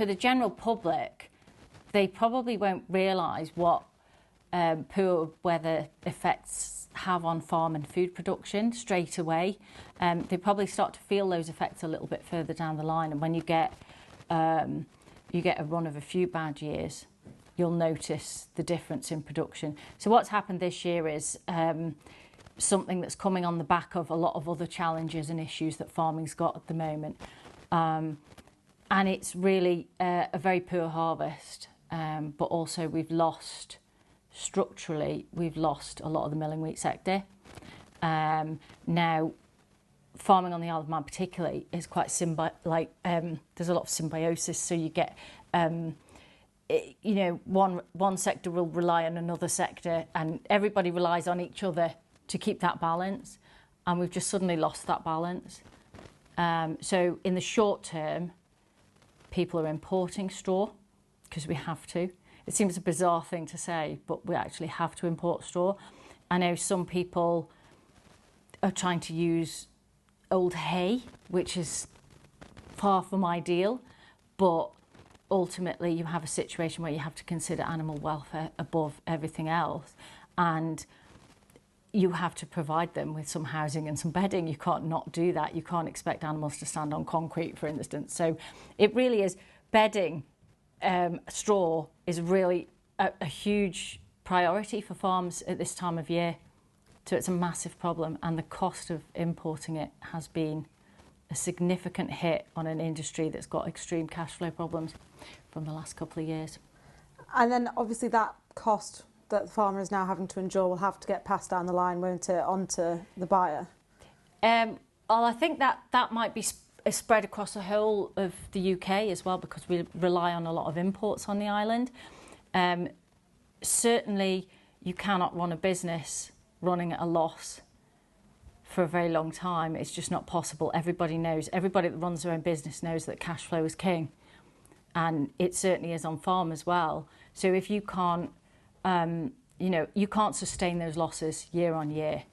for the general public, they probably won't realise what poor weather effects have on farm and food production straight away. They probably start to feel those effects a little bit further down the line, and when you get a run of a few bad years, you'll notice the difference in production. So what's happened this year is something that's coming on the back of a lot of other challenges and issues that farming's got at the moment. And it's really a very poor harvest, but also structurally, we've lost a lot of the milling wheat sector. Now, farming on the Isle of Man particularly is quite there's a lot of symbiosis, so you get one sector will rely on another sector, and everybody relies on each other to keep that balance, and we've just suddenly lost that balance. So in the short term, people are importing straw because we have to. It seems a bizarre thing to say, but we actually have to import straw. I know some people are trying to use old hay, which is far from ideal, but ultimately you have a situation where you have to consider animal welfare above everything else, and you have to provide them with some housing and some bedding. You can't not do that. You can't expect animals to stand on concrete, for instance. So it really is bedding. Straw is really a huge priority for farms at this time of year. So it's a massive problem, and the cost of importing it has been a significant hit on an industry that's got extreme cash flow problems from the last couple of years. And then obviously that cost that the farmer is now having to endure will have to get passed down the line, won't it, onto the buyer? Well, I think that might be spread across the whole of the UK as well, because we rely on a lot of imports on the island. Certainly, you cannot run a business running at a loss for a very long time. It's just not possible. Everybody that runs their own business knows that cash flow is king, and it certainly is on farm as well. So if you can't, you can't sustain those losses year on year.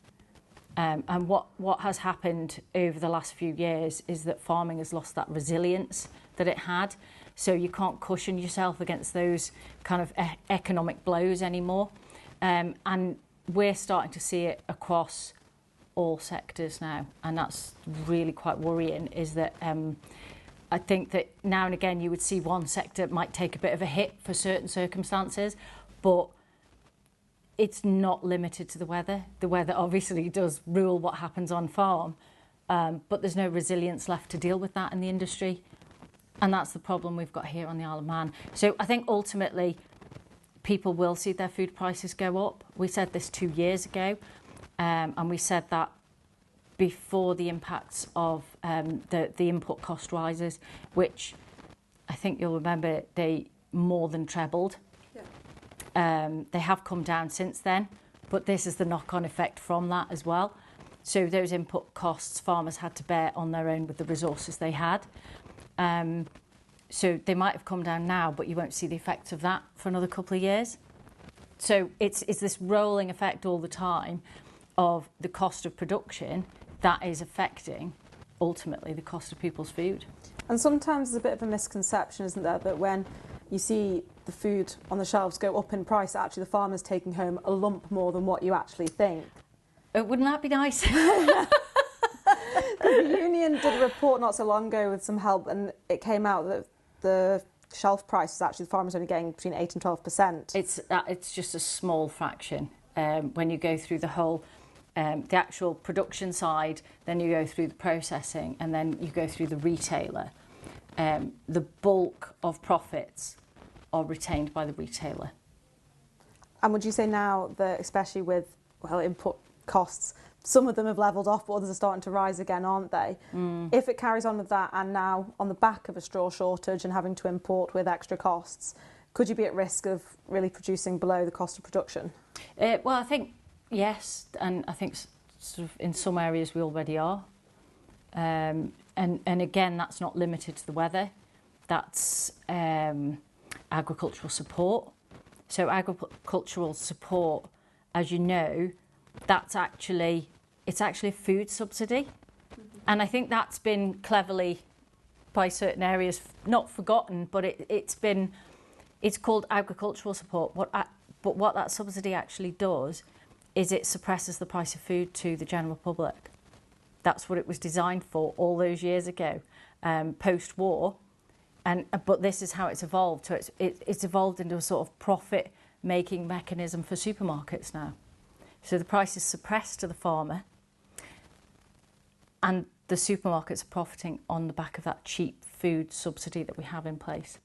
And what has happened over the last few years is that farming has lost that resilience that it had. So you can't cushion yourself against those kind of economic blows anymore. And we're starting to see it across all sectors now. And that's really quite worrying, is that I think that now and again you would see one sector might take a bit of a hit for certain circumstances, but it's not limited to the weather. The weather obviously does rule what happens on farm, but there's no resilience left to deal with that in the industry. And that's the problem we've got here on the Isle of Man. So I think ultimately people will see their food prices go up. We said this 2 years ago, and we said that before the impacts of the input cost rises, which I think you'll remember they more than trebled. They have come down since then, but this is the knock-on effect from that as well. So those input costs farmers had to bear on their own with the resources they had. So they might have come down now, but you won't see the effects of that for another couple of years. So it's this rolling effect all the time of the cost of production that is affecting, ultimately, the cost of people's food. And sometimes there's a bit of a misconception, isn't there, that when you see the food on the shelves go up in price, actually the farmer's taking home a lump more than what you actually think. Wouldn't that be nice? The union did a report not so long ago with some help, and it came out that the shelf price is actually the farmer's only getting between 8 and 12%. It's just a small fraction. When you go through the whole, the actual production side, then you go through the processing, and then you go through the retailer. The bulk of profits are retained by the retailer. And would you say now that, especially with input costs, some of them have levelled off, but others are starting to rise again, aren't they? If it carries on with that, and now on the back of a straw shortage and having to import with extra costs, could you be at risk of really producing below the cost of production? Well, I think yes, and I think sort of in some areas we already are. And again, that's not limited to the weather. That's agricultural support. So agricultural support, as you know, it's actually a food subsidy. And I think that's been cleverly by certain areas, not forgotten, but it's called agricultural support. But what that subsidy actually does is it suppresses the price of food to the general public. That's what it was designed for all those years ago, post-war. But this is how it's evolved. So it's evolved into a sort of profit-making mechanism for supermarkets now. So the price is suppressed to the farmer, and the supermarkets are profiting on the back of that cheap food subsidy that we have in place.